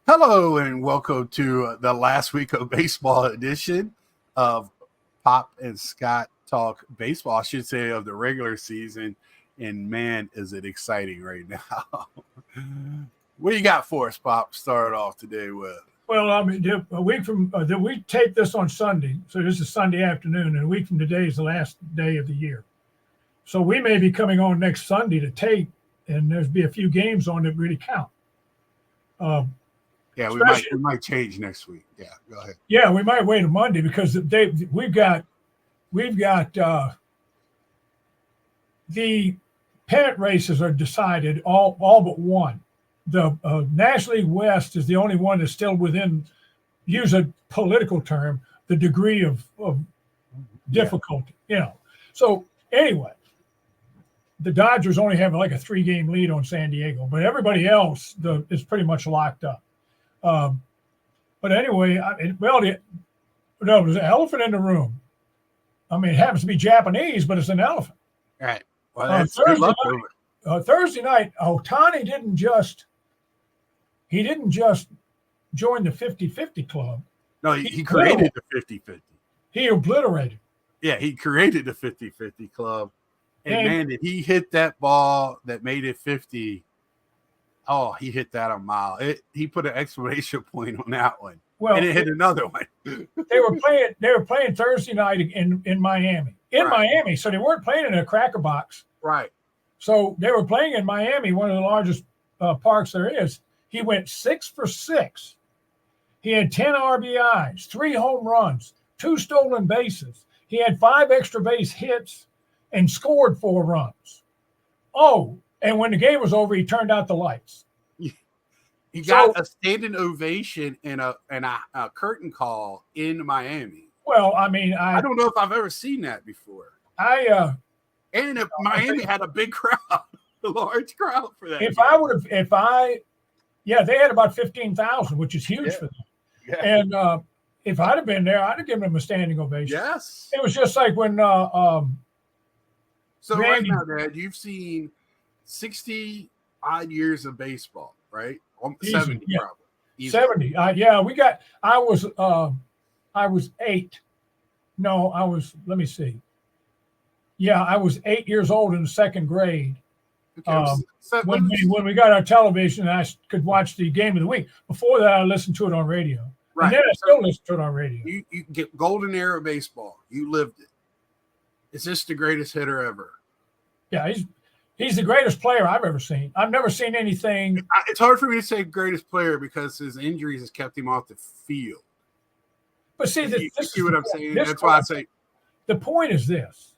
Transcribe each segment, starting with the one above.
Hello and welcome to the last week of baseball edition of Pop and Scott Talk Baseball. I should say of the regular season. And man, is it exciting right now. What do you got for us, Pop? Start off today with. Well, I mean, a week from we tape this on Sunday, so this is Sunday afternoon, and a week from today is the last day of the year. So we may be coming on next Sunday to tape, and there's be a few games on that really count. Yeah, we might change next week. Yeah, go ahead. Yeah, we might wait a Monday because we've got the pennant races are decided all but one. The National League West is the only one that's still within, use a political term, the degree of difficulty. So anyway, the Dodgers only have like a 3-game lead on San Diego, but everybody else is pretty much locked up. But anyway, there's an elephant in the room. I mean, it happens to be Japanese, but it's an elephant. All right. Well, that's good luck over it. Thursday night, Ohtani didn't just join the 50-50 club. No, he created the 50-50. He obliterated. Yeah, he created the 50-50 club. And man, did he hit that ball that made it 50. Oh, he hit that a mile. He put an exclamation point on that one. Well, and it hit another one. They were playing Thursday night in Miami. Miami, so they weren't playing in a cracker box. Right. So they were playing in Miami, one of the largest parks there is. He went 6 for 6. He had 10 RBIs, 3 home runs, 2 stolen bases. He had 5 extra base hits and scored 4 runs. Oh, and when the game was over, he turned out the lights. He got a standing ovation and a curtain call in Miami. Well, I mean, I don't know if I've ever seen that before. And if Miami had a big crowd, a large crowd for that. They had about 15,000, which is huge for them. Yeah. And if I'd have been there, I'd have given them a standing ovation. Yes. It was just like when. So Randy, right now, Dad, you've seen 60 odd years of baseball, right? 70 probably. Easy. 70. I was 8. No, let me see. Yeah, I was 8 years old in the 2nd grade. When we got our television, and I could watch the game of the week. Before that, I listened to it on radio. Right. And then I still listen to it on radio. You get golden era baseball. You lived it. Is this the greatest hitter ever? Yeah, he's the greatest player I've ever seen. I've never seen anything. It's hard for me to say greatest player because his injuries has kept him off the field. But see, you see what I'm saying? That's why I say. The point is this.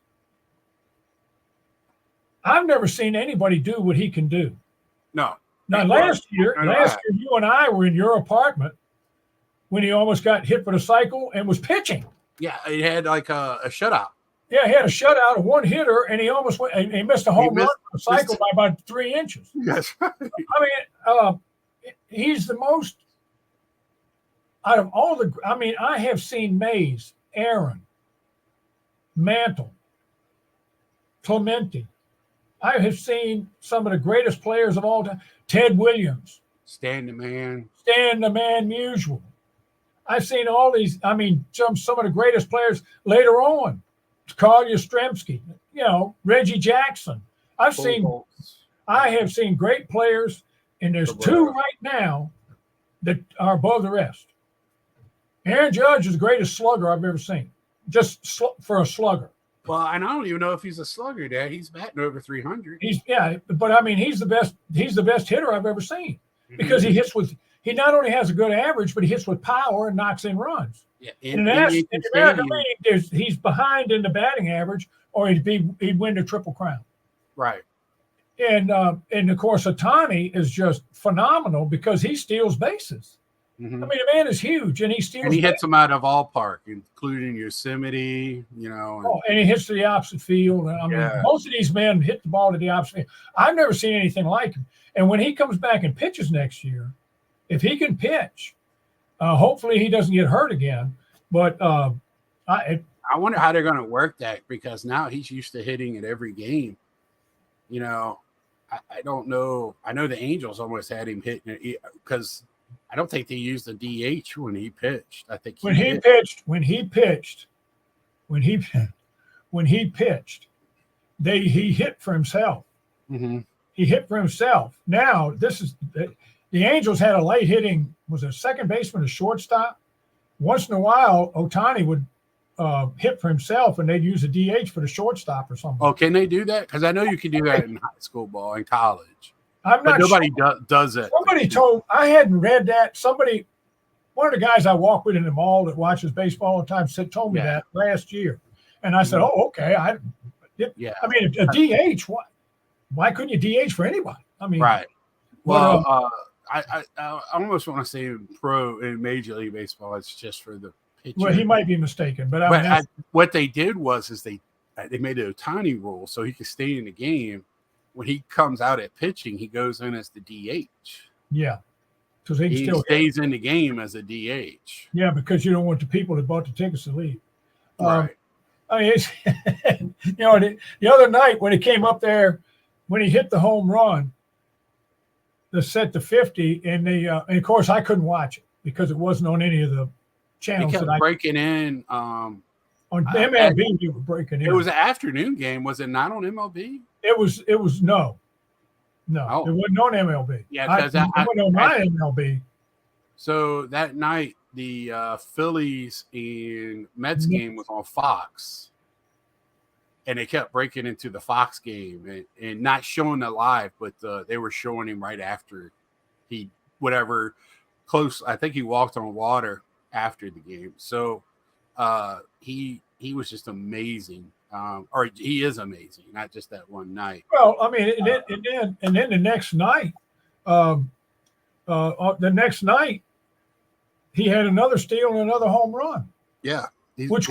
I've never seen anybody do what he can do. No. Now, last year, you and I were in your apartment when he almost got hit with a cycle and was pitching. Yeah, he had like a shutout. Yeah, he had a shutout of one hitter, and he almost went. And he missed a home run on a cycle by about 3 inches. That's right. I mean, he's the most out of all the. I mean, I have seen Mays, Aaron, Mantle, Clemente. I have seen some of the greatest players of all time. Ted Williams, Stan the Man Musial. I've seen all these. I mean, some of the greatest players later on. Carl Yastrzemski, Reggie Jackson. I have seen great players, and there's 2 right now that are above the rest. Aaron Judge is the greatest slugger I've ever seen, just for a slugger. Well, and I don't even know if he's a slugger, Dad. He's batting over 300. But I mean, he's the best hitter I've ever seen because he not only has a good average, but he hits with power and knocks in runs. Yeah, in the American League, he's behind in the batting average, or he'd win the Triple Crown. Right. And of course, Ohtani is just phenomenal because he steals bases. Mm-hmm. I mean, the man is huge, and he steals. And he hits them out of all park, including Yosemite, and he hits to the opposite field. I mean, most of these men hit the ball to the opposite field. I've never seen anything like him. And when he comes back and pitches next year, if he can pitch, hopefully he doesn't get hurt again. But I wonder how they're going to work that because now he's used to hitting at every game. I don't know. I know the Angels almost had him hitting it because I don't think they used the DH when he pitched. I think when he pitched, he hit for himself. Mm-hmm. He hit for himself. Now the Angels had a late hitting, was a second baseman, a shortstop. Once in a while, Ohtani would hit for himself, and they'd use a DH for the shortstop or something. Oh, can they do that? Because I know you can do that in high school ball and college. I'm but not nobody sure. does it. Somebody told, I hadn't read that. One of the guys I walk with in the mall that watches baseball all the time told me that last year. And I said, oh, okay. I mean, a DH, why couldn't you DH for anybody? I mean, right. Well, I almost want to say in Major League Baseball, it's just for the pitcher. Well, he might be mistaken, but what they did was they made an Ohtani rule so he could stay in the game. When he comes out at pitching, he goes in as the DH. Yeah, because he still stays in the game as a DH. Yeah, because you don't want the people that bought the tickets to leave. Right. I mean, it's, the other night when he came up there, when he hit the home run, the set to 50, and of course I couldn't watch it because it wasn't on any of the channels. They kept breaking in. On MLB, you were breaking in. It was an afternoon game. Was it not on MLB? It was no. It wasn't on MLB. Yeah, because it wasn't on my MLB. So that night, the Phillies and Mets game was on Fox, and they kept breaking into the Fox game and not showing it live, but they were showing him right after I think he walked on water after the game. So he was just amazing. Or he is amazing, not just that one night. Well, I mean, and then the next night, he had another steal and another home run. Yeah, it was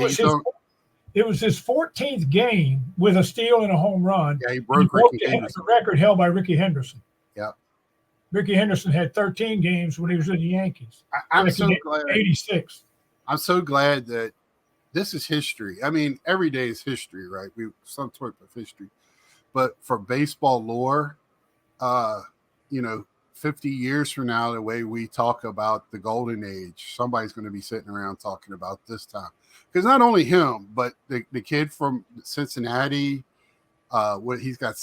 his 14th game with a steal and a home run. Yeah, he broke the record held by Ricky Henderson. Yeah, Ricky Henderson had 13 games when he was in the Yankees. I'm so glad. 86. I'm so glad that. This is history. I mean, every day is history, right? Some sort of history. But for baseball lore, 50 years from now, the way we talk about the golden age, somebody's going to be sitting around talking about this time. Because not only him, but the kid from Cincinnati, he's got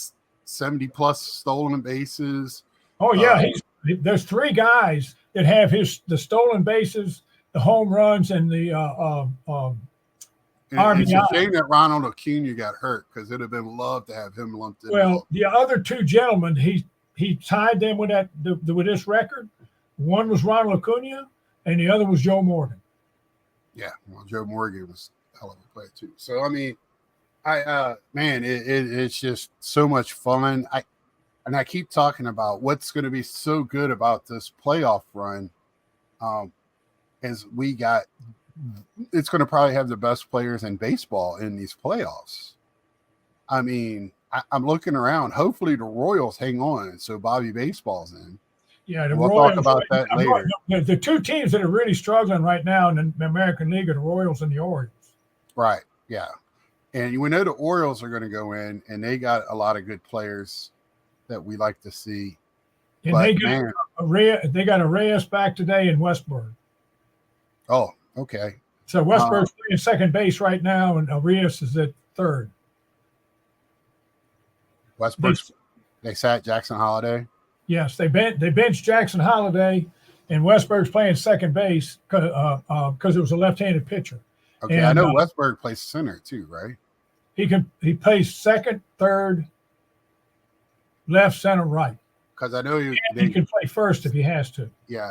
70 plus stolen bases. Oh yeah, there's three guys that have the stolen bases, the home runs, and the it's a shame that Ronald Acuna got hurt because it'd have been love to have him lumped in. Well, the other two gentlemen, he tied them with with this record. One was Ronald Acuna, and the other was Joe Morgan. Yeah, well, Joe Morgan was a hell of a player too. So I mean, it's just so much fun. I keep talking about what's going to be so good about this playoff run, is it's going to probably have the best players in baseball in these playoffs. I mean, I'm looking around. Hopefully the Royals hang on, so Bobby Baseball's in. Yeah, we'll talk about that later. The two teams that are really struggling right now in the American League are the Royals and the Orioles. Right, yeah. And we know the Orioles are going to go in, and they got a lot of good players that we like to see. And they got a Reyes back today in Westburg. Oh, okay. So Westburg's playing second base right now, and Arias is at third. Westburg, they sat Jackson Holiday. Yes, they benched Jackson Holiday, and Westburg's playing second base because it was a left-handed pitcher. Okay, and I know Westburg plays center too, right? He plays second, third, left, center, right. Because I know he can play first if he has to. Yeah,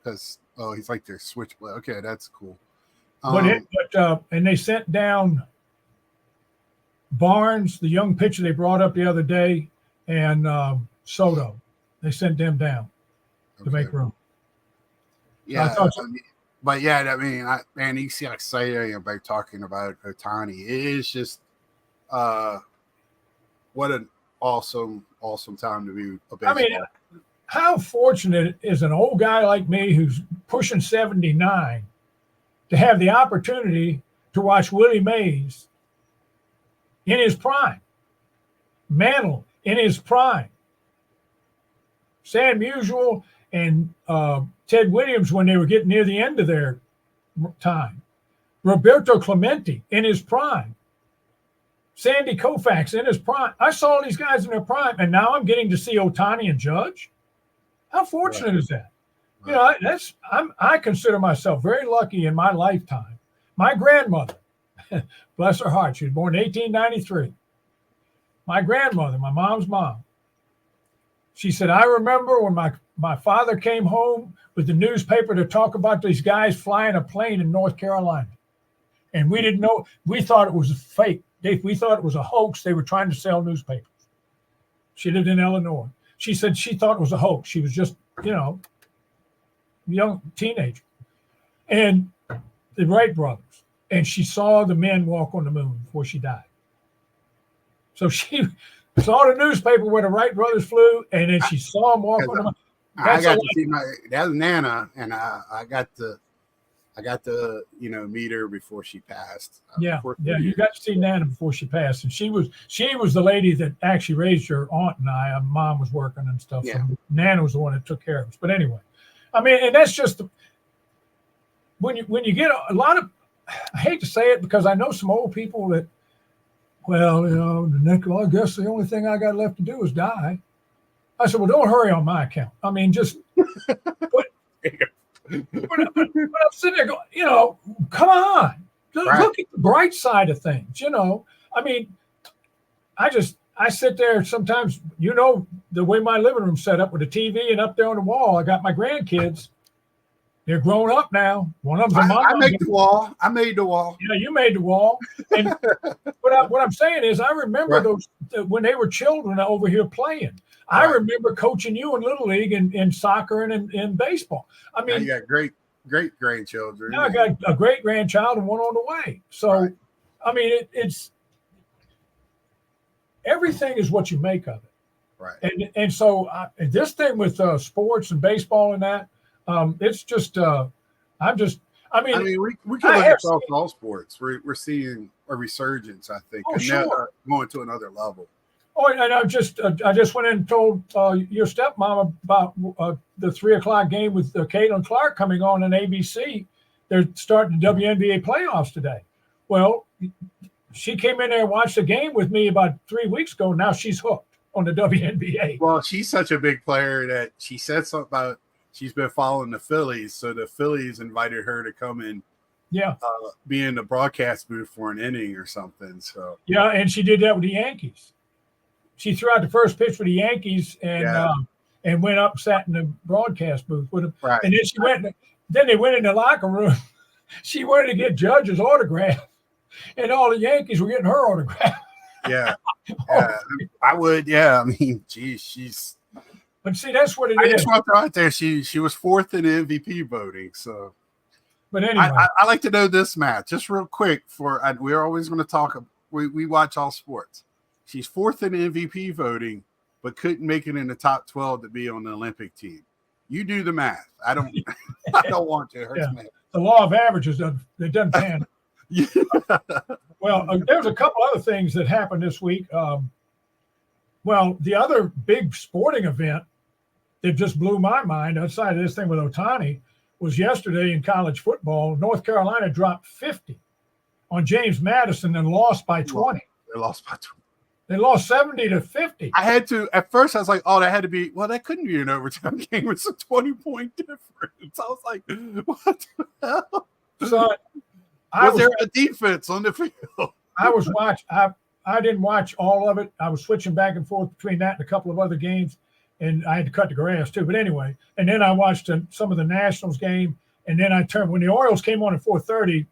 because he's like their switchblade. Okay, that's cool. And they sent down Barnes, the young pitcher they brought up the other day, and Soto. They sent them down to make room. Yeah, you see how excited about talking about Ohtani. It is just what an awesome time to be a baseball. I mean, how fortunate is an old guy like me who's pushing 79 to have the opportunity to watch Willie Mays in his prime, Mantle in his prime, Sam Musial and Ted Williams when they were getting near the end of their time, Roberto Clemente in his prime, Sandy Koufax in his prime. I saw all these guys in their prime, and now I'm getting to see Ohtani and Judge. How fortunate is that? You know, I consider myself very lucky in my lifetime. My grandmother, bless her heart, she was born in 1893. My grandmother, my mom's mom, she said, I remember when my father came home with the newspaper to talk about these guys flying a plane in North Carolina. And we didn't know, we thought it was a fake. We thought it was a hoax. They were trying to sell newspapers. She lived in Illinois. She said she thought it was a hoax. She was just, you know, young teenager. And the Wright brothers. And she saw the men walk on the moon before she died. So she saw the newspaper where the Wright brothers flew, and then she saw them walk on the moon. I got to see that was Nana, and I got to meet her before she passed. Yeah, you got to see Nana before she passed, and she was the lady that actually raised your aunt and I. Mom was working and stuff. Yeah. So Nana was the one that took care of us. But anyway, I mean, and that's just when you get a lot of. I hate to say it because I know some old people that. Well, you know, I guess the only thing I got left to do is die. I said, well, don't hurry on my account. I mean, just. But I'm sitting there going, you know, come on. Look at the bright side of things, you know. I mean, I sit there sometimes, you know, the way my living room's set up with a TV and up there on the wall, I got my grandkids. They're grown up now. One of them's a mom. I made the wall. I made the wall. Yeah, you made the wall. And what I'm saying is I remember those when they were children over here playing. I remember coaching you in Little League in soccer and in baseball. I mean, now you got great grandchildren. Now I got a great grandchild and one on the way. So, I mean, it's everything is what you make of it. Right. And so this thing with sports and baseball and that, it's just I mean, we can look across all sports. We're seeing a resurgence, I think, and sure. now going to another level. Oh, and I just went in and told your stepmom about the 3:00 game with Caitlin Clark coming on ABC. They're starting the WNBA playoffs today. Well, she came in there and watched the game with me about 3 weeks ago. Now she's hooked on the WNBA. Well, she's such a big player that she said something about she's been following the Phillies. So the Phillies invited her to come in. Yeah. Be in the broadcast booth for an inning or something. So yeah, and she did that with the Yankees. She threw out the first pitch for the Yankees and went up, sat in the broadcast booth with them. Right. And then they went in the locker room. She wanted to get Judge's autograph, and all the Yankees were getting her autograph. Yeah. I would. Yeah. I mean, geez, she's. But see, that's what it is. I just want to throw out there. She was fourth in the MVP voting. So. But anyway, I like to know this, Matt, just real quick. We're always going to talk. We watch all sports. She's fourth in MVP voting, but couldn't make it in the top 12 to be on the Olympic team. You do the math. I don't. I don't want to. It hurts me. The law of averages doesn't pan. Well, there's a couple other things that happened this week. Well, the other big sporting event that just blew my mind outside of this thing with Ohtani was yesterday in college football. North Carolina dropped 50 on James Madison and lost by 20. They lost by 20. They lost 70-50. I had to, at first I was like, oh, that had to be, well, that couldn't be an overtime game. It's a 20-point difference. I was like, what the hell? So was there a defense on the field? I was watching. I didn't watch all of it. I was switching back and forth between that and a couple of other games, and I had to cut the grass too. But anyway, and then I watched some of the Nationals game, and then I turned when the Orioles came on at 4:30.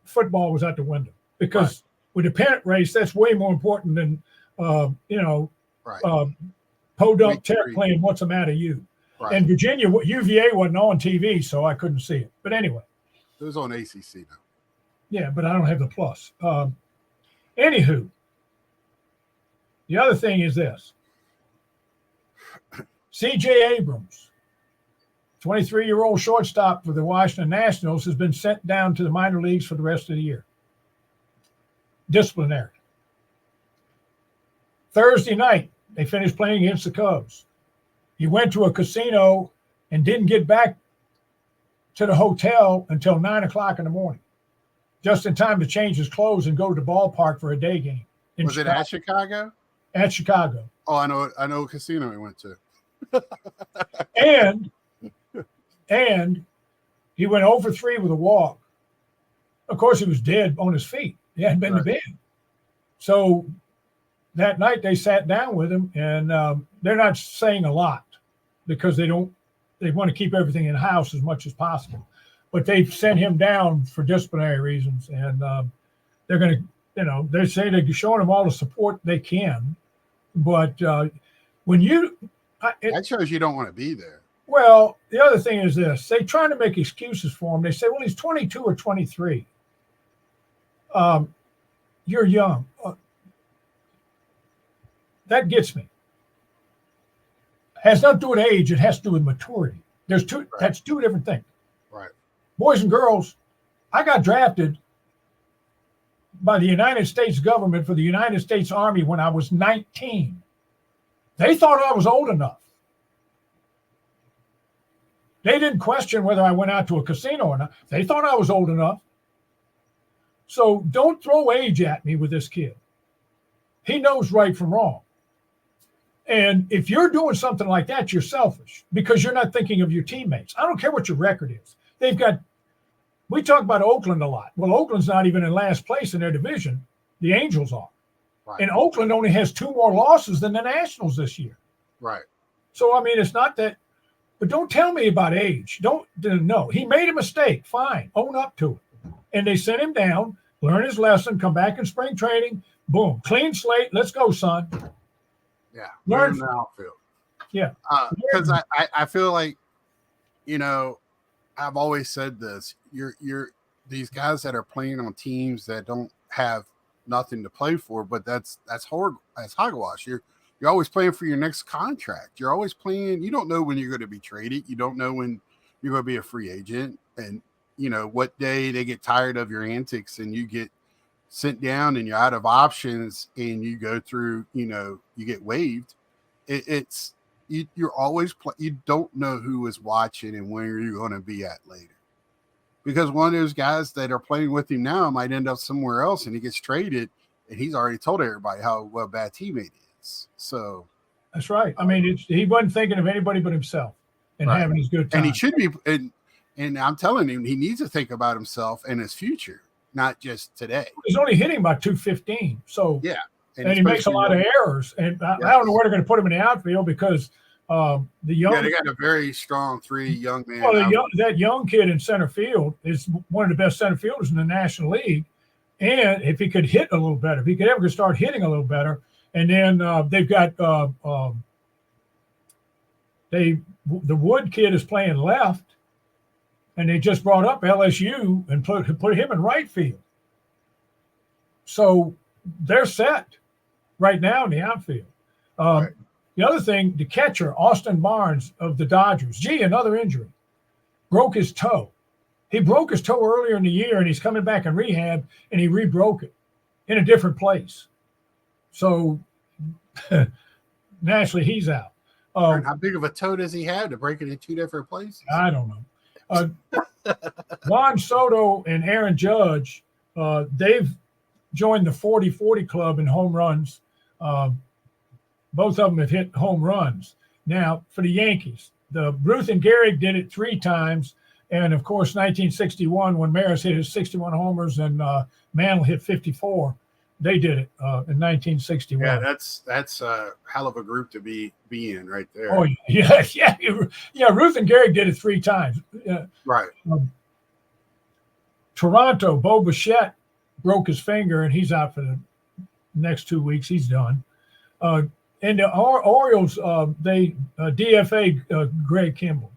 Football was out the window because with the pennant race, that's way more important than Podunk Tech playing What's the Matter You. Right. And Virginia, UVA wasn't on TV, so I couldn't see it. But anyway, it was on ACC now. Yeah, but I don't have the plus. Anywho, the other thing is this. C.J. Abrams, 23-year-old shortstop for the Washington Nationals, has been sent down to the minor leagues for the rest of the year. Disciplinary. Thursday night, they finished playing against the Cubs. He went to a casino and didn't get back to the hotel until 9 o'clock in the morning, just in time to change his clothes and go to the ballpark for a day game. Was it at Chicago? At Chicago. Oh, I know a casino we went to. and he went over 3 with a walk. Of course, he was dead on his feet. He hadn't been to bed. So that night they sat down with him, and they're not saying a lot because they want to keep everything in house as much as possible. But they've sent him down for disciplinary reasons, and they're going to, they say they're showing him all the support they can. But when that shows you don't want to be there. Well, the other thing is this: they try to make excuses for him. They say, "Well, he's 22 or 23. You're young." That gets me. Has nothing to do with age. It has to do with maturity. There's two. Right. That's 2 different things. Right. Boys and girls, I got drafted by the United States government for the United States Army when I was 19. They thought I was old enough. They didn't question whether I went out to a casino or not. They thought I was old enough. So don't throw age at me with this kid. He knows right from wrong. And if you're doing something like that, you're selfish because you're not thinking of your teammates. I don't care what your record is. We talk about Oakland a lot. Well, Oakland's not even in last place in their division. The Angels are. Right. And Oakland only has 2 more losses than the Nationals this year. Right. So, I mean, it's not that. But don't tell me about age. No. He made a mistake. Fine. Own up to it. And they sent him down, learn his lesson, come back in spring training. Boom. Clean slate. Let's go, son. Yeah. Learn the outfield. Yeah. Because I feel like, I've always said this. You're these guys that are playing on teams that don't have nothing to play for, but that's hogwash. You're always playing for your next contract. You're always playing. You don't know when you're going to be traded. You don't know when you're going to be a free agent. And, what day they get tired of your antics and you get sent down and you're out of options and you go through, you get waived. You're always you don't know who is watching and where you're going to be at later. Because one of those guys that are playing with him now might end up somewhere else and he gets traded and he's already told everybody how well bad teammate he is. So that's right. I mean, he wasn't thinking of anybody but himself and having his good time. And he should be. And I'm telling him, he needs to think about himself and his future, not just today. He's only hitting about 215. So yeah, and he makes a lot of errors. And I don't know where they're going to put him in the outfield because the young. Yeah, they got a very strong 3 young men. Well, that young kid in center field is one of the best center fielders in the National League. And if he could hit a little better, if he could ever start hitting a little better. And then they've got the Wood kid is playing left, and they just brought up LSU and put him in right field. So they're set right now in the outfield. Right. The other thing, the catcher, Austin Barnes of the Dodgers, another injury, broke his toe. He broke his toe earlier in the year, and he's coming back in rehab, and he re-broke it in a different place. So naturally, he's out. How big of a toe does he have to break it in 2 different places? I don't know. Juan Soto and Aaron Judge, they've joined the 40-40 club in home runs. Both of them have hit home runs. Now, for the Yankees, Ruth and Gehrig did it 3 times. And, of course, 1961, when Maris hit his 61 homers and Mantle hit 54, they did it in 1961. Yeah, that's a hell of a group to be in right there. Oh, yeah. Ruth and Gehrig did it 3 times. Right. Toronto, Bo Bichette broke his finger, and he's out for the next 2 weeks. He's done. And the Orioles, they DFA Craig Kimbrel.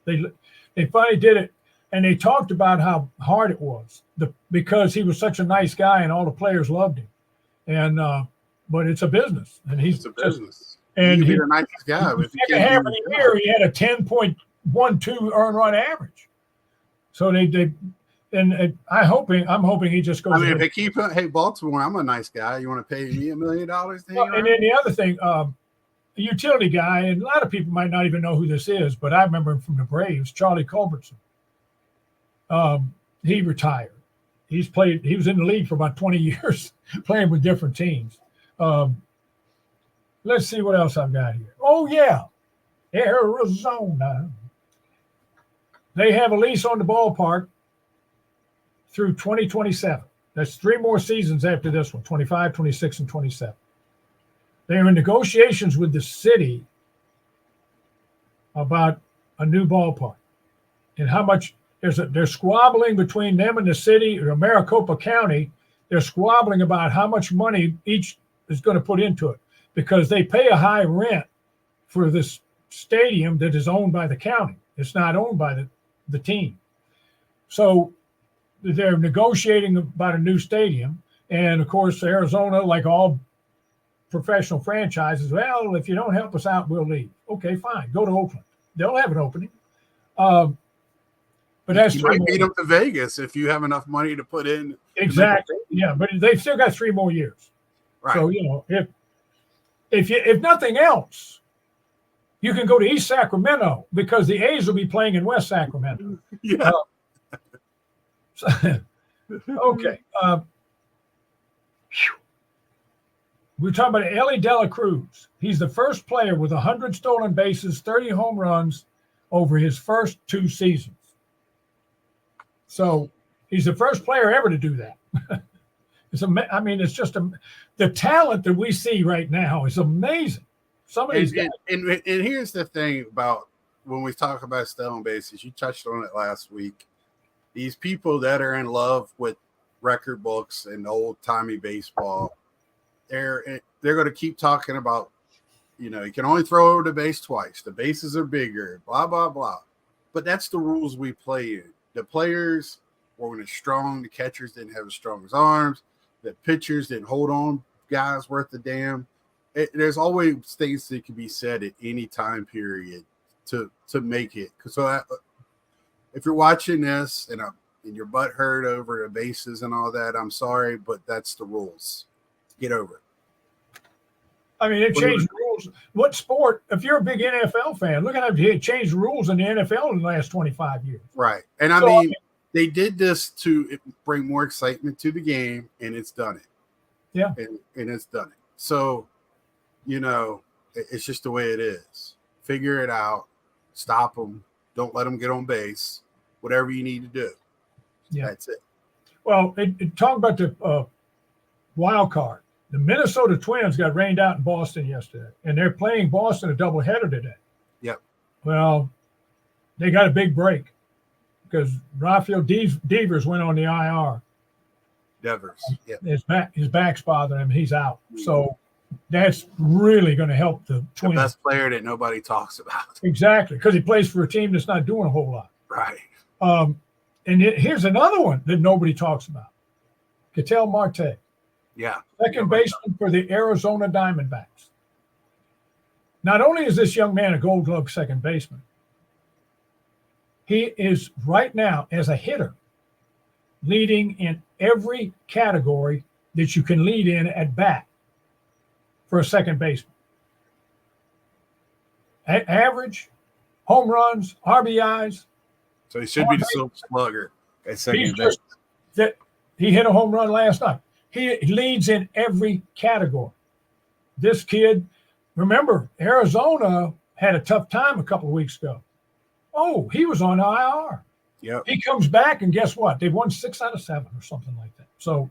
They finally did it, and they talked about how hard it was because he was such a nice guy and all the players loved him. And but it's a business, and he's a business. And he's a nice guy. The second half of the year, he had a 10.12 earned run average. So I'm hoping he just goes. I mean, if they hey, Baltimore, I'm a nice guy. You want to pay me $1 million? And then the other thing, utility guy, and a lot of people might not even know who this is, but I remember him from the Braves, Charlie Culbertson. He retired. He was in the league for about 20 years playing with different teams. Let's see what else I've got here. Oh, yeah. Arizona. They have a lease on the ballpark through 2027. That's 3 more seasons after this one, 25, 26, and 27. They're in negotiations with the city about a new ballpark and how much they're squabbling between them and the city or Maricopa County. They're squabbling about how much money each is going to put into it because they pay a high rent for this stadium that is owned by the county. It's not owned by the team. So they're negotiating about a new stadium. And of course, Arizona, like all professional franchises, well, if you don't help us out, we'll leave. Okay, fine. Go to Oakland. They'll have an opening. But that's you might beat them to Vegas if you have enough money to put in. Exactly. Yeah, but they've still got 3 more years. Right. So, if nothing else, you can go to East Sacramento because the A's will be playing in West Sacramento. Yeah. Okay. We're talking about Ellie De La Cruz. He's the first player with 100 stolen bases, 30 home runs over his first 2 seasons. So he's the first player ever to do that. It's just the talent that we see right now is amazing. Some of these guys. And here's the thing about when we talk about stolen bases, you touched on it last week. These people that are in love with record books and old-timey baseball, they're going to keep talking about, you can only throw over the base twice. The bases are bigger, blah, blah, blah. But that's the rules we play in. The players weren't as strong. The catchers didn't have as strong as arms. The pitchers didn't hold on guys worth a damn. There's always things that can be said at any time period to make it. So if you're watching this and your butt hurt over the bases and all that, I'm sorry, but that's the rules. Get over it. I mean, it changed rules. What sport? If you're a big NFL fan, look at how it changed rules in the NFL in the last 25 years. Right. And they did this to bring more excitement to the game, and it's done it. Yeah. And it's done it. So, it's just the way it is. Figure it out. Stop them. Don't let them get on base. Whatever you need to do. Yeah. That's it. Well, talk about the wild card. The Minnesota Twins got rained out in Boston yesterday, and they're playing Boston a doubleheader today. Yep. Well, they got a big break because Rafael Devers went on the IR. Devers. Yep. His back's bothering him. He's out. Mm-hmm. So that's really going to help the Twins. The best player that nobody talks about. Exactly, because he plays for a team that's not doing a whole lot. Right. And here's another one that nobody talks about. Ketel Marte. Yeah. Second baseman for the Arizona Diamondbacks. Not only is this young man a Gold Glove second baseman, he is right now, as a hitter, leading in every category that you can lead in at bat for a second baseman. Average, home runs, RBIs. So he should be the Silver Slugger at second base. He hit a home run last night. He leads in every category. This kid, remember, Arizona had a tough time a couple of weeks ago. Oh, he was on IR. Yep. He comes back, and guess what? They've won 6 out of 7 or something like that. So,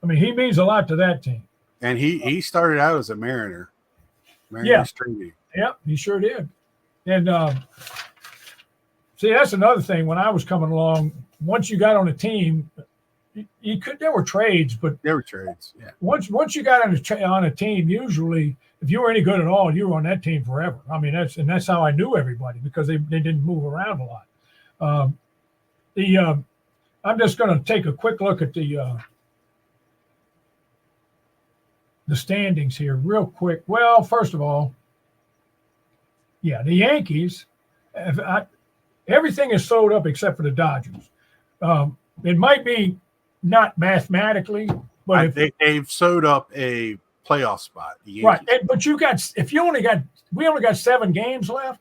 he means a lot to that team. And he started out as a Mariner. Mariners Treaty. Yep, he sure did. And see, that's another thing. When I was coming along, once you got on a team, there were trades, but there were trades. Yeah. Once you got on a team, usually if you were any good at all, you were on that team forever. That's how I knew everybody because they didn't move around a lot. I'm just going to take a quick look at the standings here real quick. Well, first of all, the Yankees, everything is sold up except for the Dodgers. It might be not mathematically, but they've sewed up a playoff spot. The Right. Yankees. But we only got 7 games left.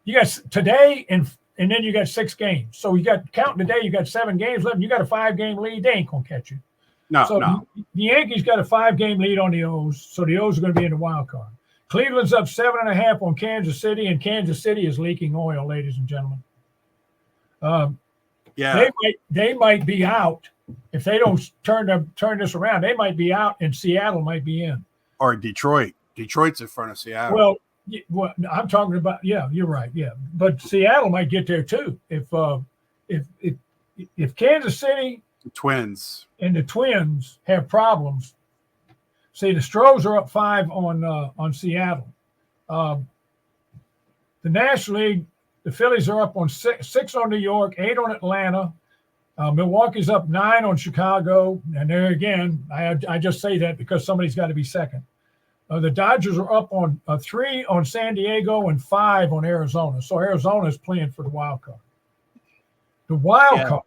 You got today and then you got 6 games. So you got counting today, you got 7 games left. And you got a 5-game lead. They ain't gonna catch you. No, So no. the Yankees got a 5-game lead on the O's. So the O's are going to be in the wild card. Cleveland's up 7.5 on Kansas City, and Kansas City is leaking oil, ladies and gentlemen. Yeah. They might be out if they don't turn this around. They might be out, and Seattle might be in. Or Detroit. Detroit's in front of Seattle. Well, I'm talking about. Yeah, you're right. Yeah, but Seattle might get there too if Kansas City, the Twins, and the Twins have problems. See, the Stros are up 5 on Seattle. The National League, the Phillies are up on 6 on New York, 8 on Atlanta. Milwaukee's up 9 on Chicago. And there again, I just say that because somebody's got to be second. The Dodgers are up on 3 on San Diego and 5 on Arizona. So Arizona is playing for the wild card. The wild card,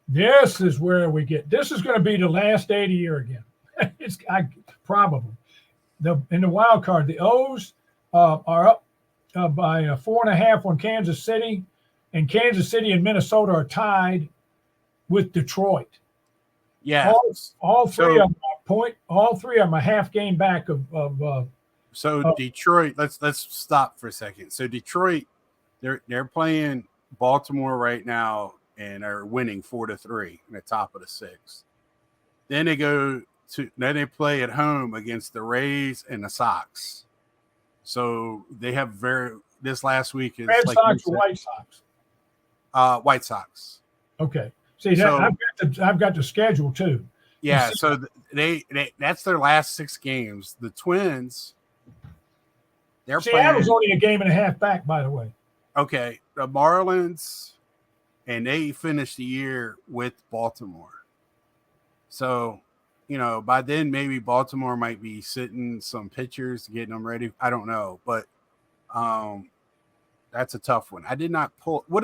this is where we get. This is going to be the last day of the year again. Probably. In the wild card, the O's are up by 4.5 on Kansas City, and Kansas City and Minnesota are tied with Detroit. Yeah. All three of them are point. All 3 of them a half game back of. So Detroit. Let's stop for a second. So Detroit, they're playing Baltimore right now and are winning 4-3 in the top of the 6th. Then they play at home against the Rays and the Sox. So they have this last week is Red like Sox or White Sox? White Sox. Okay. See, I've got the schedule too. Yeah, so they that's their last 6 games. The Twins, they're Seattle's playing. only a game and a half back, by the way. Okay, the Marlins, and they finished the year with Baltimore. So, by then maybe Baltimore might be sitting some pitchers, getting them ready. I don't know, but that's a tough one. I did not pull. What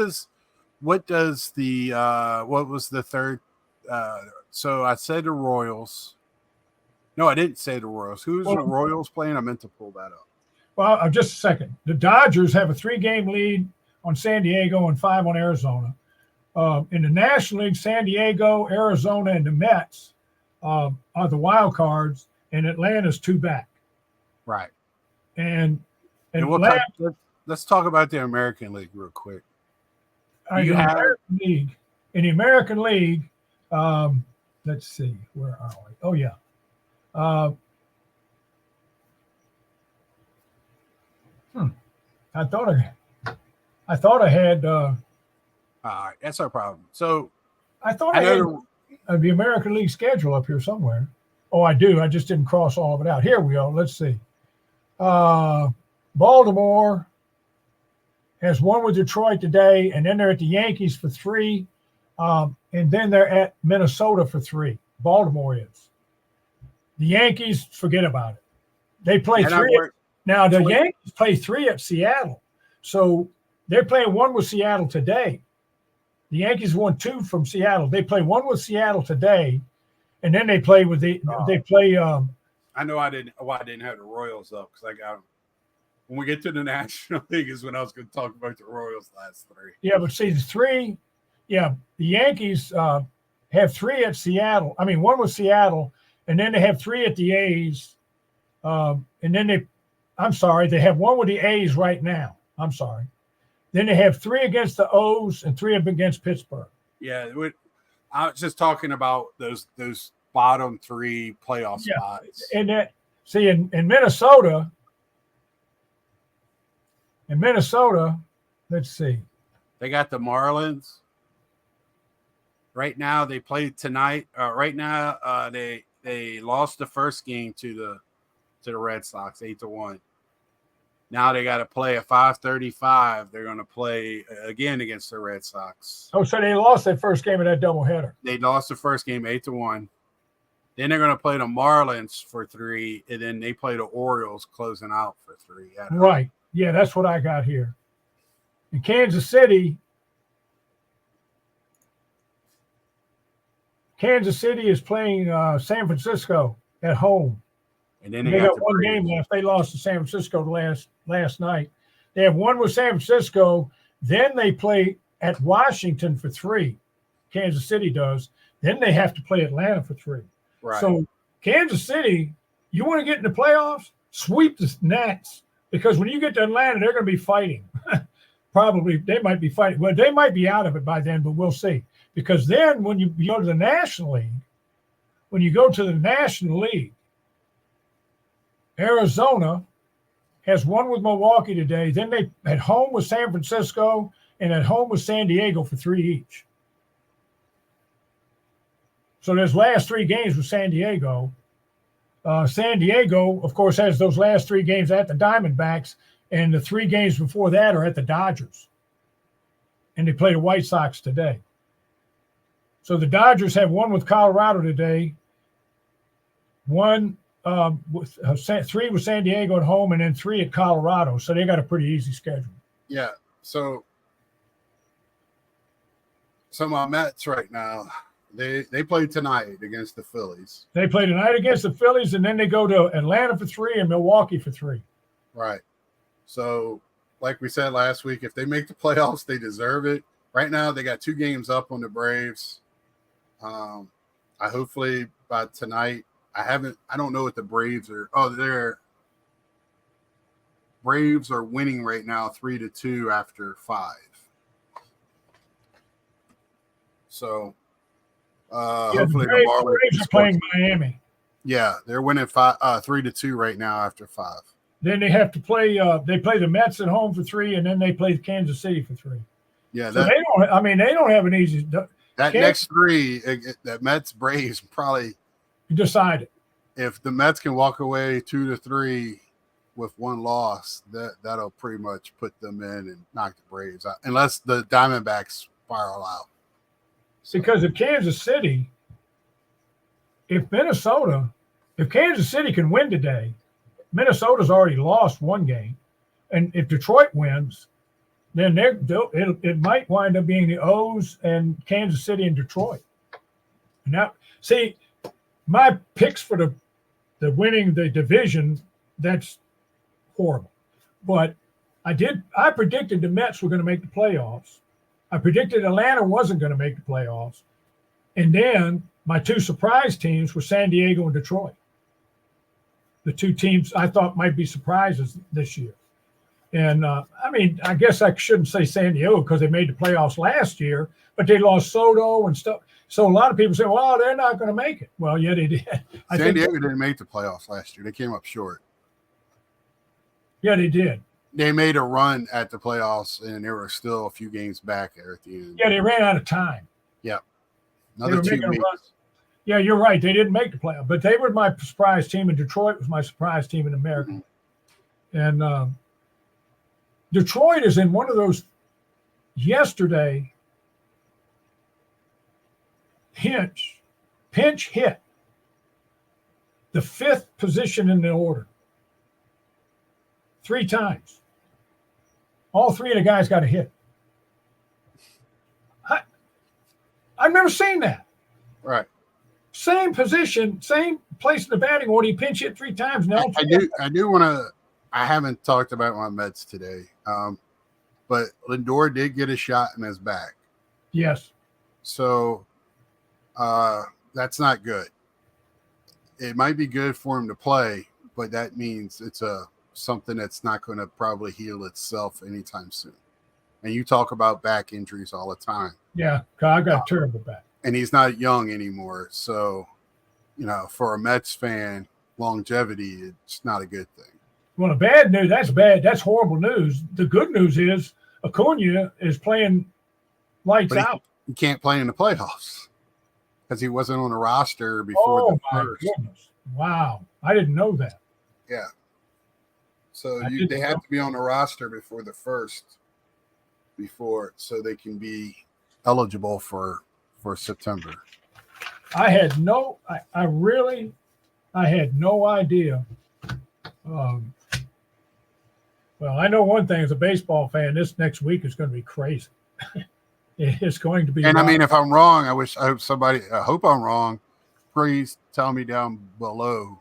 does the what was the third? So I said the Royals. No, I didn't say the Royals. Who's the Royals playing? I meant to pull that up. Well, just a second. The Dodgers have a 3-game lead on San Diego and 5 on Arizona. In the National League, San Diego, Arizona, and the Mets are the wild cards, and Atlanta's 2 back. Right. And let's talk about the American League real quick. In the American League, let's see, where are we? Oh yeah. I thought I had. All right, that's our problem. So I thought I had the American League schedule up here somewhere. Oh, I do. I just didn't cross all of it out. Here we go. Let's see. Baltimore has won with Detroit today, and then they're at the Yankees for 3, and then they're at Minnesota for 3. Baltimore is. The Yankees, forget about it. They play 3. Now, the Yankees play 3 at Seattle. So they're playing 1 with Seattle today. The Yankees won 2 from Seattle. They play 1 with Seattle today, and then they play with I know I didn't have the Royals up because I got them. When we get to the National League is when I was going to talk about the Royals last 3. Yeah, but see, the 3, the Yankees have 3 at Seattle. I mean, 1 with Seattle, and then they have 3 at the A's. And then they have 1 with the A's right now. I'm sorry. Then they have 3 against the O's and 3 against Pittsburgh. Yeah, I was just talking about those bottom 3 playoff spots. And that, see, in Minnesota. In Minnesota, let's see. They got the Marlins. Right now, they played tonight. Right now, they lost the first game to the Red Sox 8-1. Now they got to play at 5:35. They're going to play again against the Red Sox. Oh, so they lost that first game of that doubleheader. They lost the first game 8-1. Then they're going to play the Marlins for 3, and then they play the Orioles closing out for 3. Right. Yeah, that's what I got here. In Kansas City is playing San Francisco at home. and then They they got got the one Braves. game left. They lost to San Francisco last night. They have one with San Francisco. Then they play at Washington for 3. Kansas City does. Then they have to play Atlanta for 3. Right. So Kansas City, you want to get in the playoffs? Sweep the Nats, because when you get to Atlanta, they're going to be fighting. Probably they might be fighting. Well, they might be out of it by then, but we'll see. Because then when you go to the National League, Arizona has won with Milwaukee today. Then they at home with San Francisco and at home with San Diego for 3 each. So those last 3 games with San Diego. San Diego, of course, has those last 3 games at the Diamondbacks, and the 3 games before that are at the Dodgers. And they play the White Sox today. So the Dodgers have won with Colorado today, 3 with San Diego at home, and then 3 at Colorado. So they got a pretty easy schedule. Yeah. So my Mets right now, they play tonight against the Phillies. They play tonight against the Phillies, and then they go to Atlanta for 3 and Milwaukee for 3. Right. So, like we said last week, if they make the playoffs, they deserve it. Right now, they got 2 games up on the Braves. I hopefully by tonight. I don't know what the Braves are. Oh, their Braves are winning right now 3-2 after 5. So hopefully the Braves are playing Miami. Yeah, they're winning 3-2 right now after 5. Then they have to play. They play the Mets at home for 3, and then they play Kansas City for 3. Yeah, so they don't. I mean, they don't have an easy. Next 3, that Mets Braves probably decided. If the Mets can walk away 2-3 with 1 loss, that'll pretty much put them in and knock the Braves out, unless the Diamondbacks spiral out. Because if Kansas City, if Kansas City can win today, Minnesota's already lost 1 game, and if Detroit wins, then it might wind up being the O's and Kansas City and Detroit. And now, see, my picks for the winning the division, that's horrible. But I predicted the Mets were going to make the playoffs. I predicted Atlanta wasn't going to make the playoffs. And then my 2 surprise teams were San Diego and Detroit. The 2 teams I thought might be surprises this year. And, I mean, I guess I shouldn't say San Diego because they made the playoffs last year, but they lost Soto and stuff. So a lot of people say, well, they're not going to make it. Well, yeah, they did. San Diego didn't make the playoffs last year. They came up short. Yeah, they did. They made a run at the playoffs, and there were still a few games back there at the end. Yeah, they ran out of time. Yeah. Another 2 weeks. Yeah, you're right. They didn't make the playoff, but they were my surprise team, and Detroit was my surprise team in America. Mm-hmm. And Detroit is in one of those yesterday pinch hit, the 5th position in the order 3 times. All 3 of the guys got a hit. I've never seen that. Right. Same position, same place in the batting order. He pinch hit 3 times. Now I do want to. I haven't talked about my Mets today, but Lindor did get a shot in his back. Yes. So that's not good. It might be good for him to play, but that means it's something that's not going to probably heal itself anytime soon. And you talk about back injuries all the time. Yeah, I got a terrible back. And he's not young anymore. So, for a Mets fan, longevity, it's not a good thing. Well, the bad news, that's bad. That's horrible news. The good news is Acuna is playing lights out. He can't play in the playoffs because he wasn't on the roster before the first. Goodness. Wow. I didn't know that. Yeah. So they have to be on the roster before the first, so they can be eligible for September. I had no idea. Well, I know one thing as a baseball fan, this next week is going to be crazy. It's going to be. And wild. I mean, if I'm wrong, I hope I'm wrong. Please tell me down below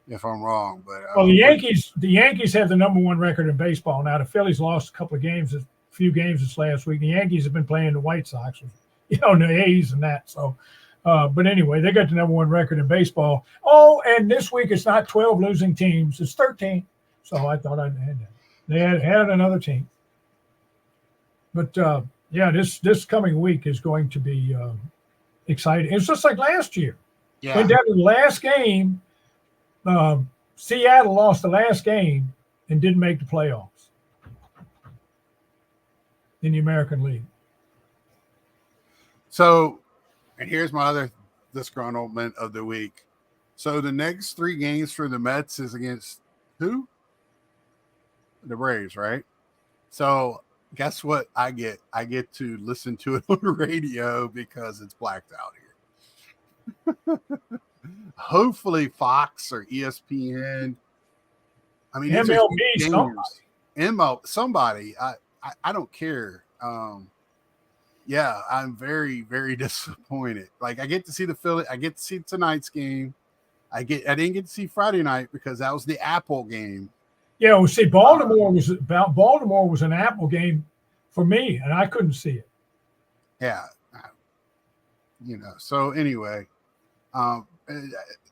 if I'm wrong. But well, the Yankees have the number one record in baseball now. The Phillies lost a couple of games, a few games this last week. The Yankees have been playing the White Sox, and the A's and that. So, but anyway, they got the number one record in baseball. Oh, and this week it's not 12 losing teams; it's 13. So I thought I'd add that. They had another team, but yeah, this coming week is going to be exciting. It's just like last year. yeah, Went down to the last game. Seattle lost the last game and didn't make the playoffs in the American League. So, and here's my other disgruntlement of the week. So the next 3 games for the Mets is against who? The Braves, right? So guess what I get? I get to listen to it on the radio because it's blacked out here. Hopefully Fox or ESPN. I mean, MLB, somebody. I don't care. Yeah, I'm very, very disappointed. Like I get to see I get to see tonight's game. I didn't get to see Friday night because that was the Apple game. Yeah, well, see, Baltimore was an Apple game for me, and I couldn't see it. Yeah, So anyway,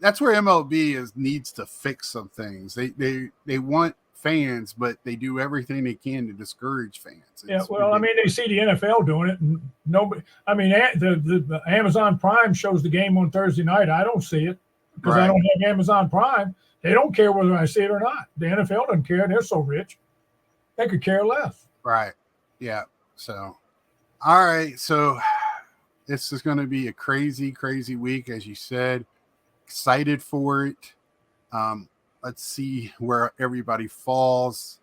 that's where MLB needs to fix some things. They want fans, but they do everything they can to discourage fans. Yeah, well, I mean, they see the NFL doing it, and nobody. I mean, the Amazon Prime shows the game on Thursday night. I don't see it because I don't have Amazon Prime. They don't care whether I see it or not. The NFL doesn't care. They're so rich, they could care less. Right. Yeah. So, all right. So, this is going to be a crazy, crazy week, as you said. Excited for it. Let's see where everybody falls.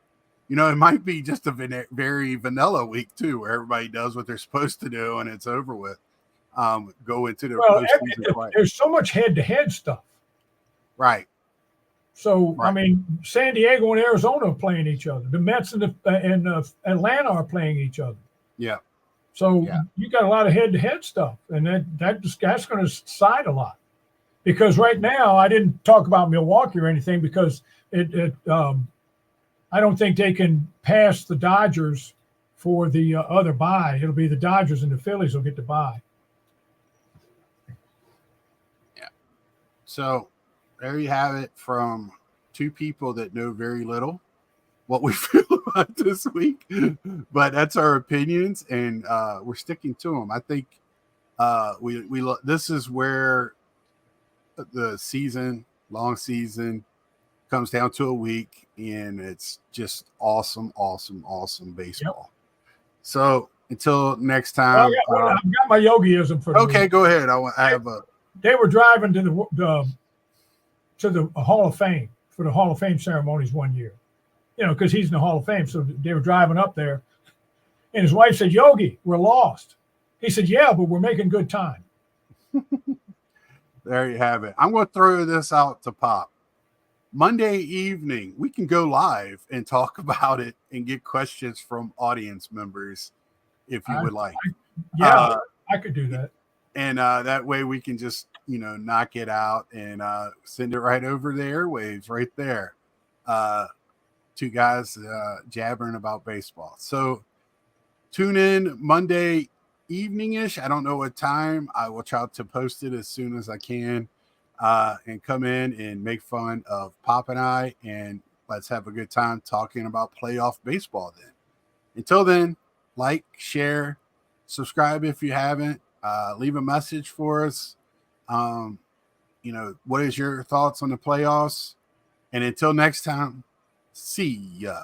It might be just a very vanilla week too, where everybody does what they're supposed to do and it's over with. Go into the postseason play. There's so much head-to-head stuff. Right. So I mean, San Diego and Arizona are playing each other. The Mets and Atlanta are playing each other. Yeah. So you got a lot of head-to-head stuff, and that's going to decide a lot. Because right now, I didn't talk about Milwaukee or anything because I don't think they can pass the Dodgers for the other bye. It'll be the Dodgers and the Phillies will get the bye. Yeah. So there you have it from 2 people that know very little what we feel about this week, but that's our opinions, and we're sticking to them. I think this is where the long season comes down to a week, and it's just awesome baseball. Yep. So until next time, I've got my yogiism for the okay, week. Go ahead. They were driving to the Hall of Fame for the Hall of Fame ceremonies one year, because he's in the Hall of Fame. So they were driving up there, and his wife said, "Yogi, we're lost." He said, "Yeah, but we're making good time." There you have it. I'm going to throw this out to Pop. Monday evening, we can go live and talk about it and get questions from audience members if you would like. I could do that. And that way we can just, knock it out and send it right over the airwaves right there. 2 guys jabbering about baseball. So tune in Monday evening-ish. I don't know what time. I will try to post it as soon as I can and come in and make fun of Pop and I, and let's have a good time talking about playoff baseball then. Until then, like, share, subscribe if you haven't, leave a message for us. What is your thoughts on the playoffs? And until next time, see ya.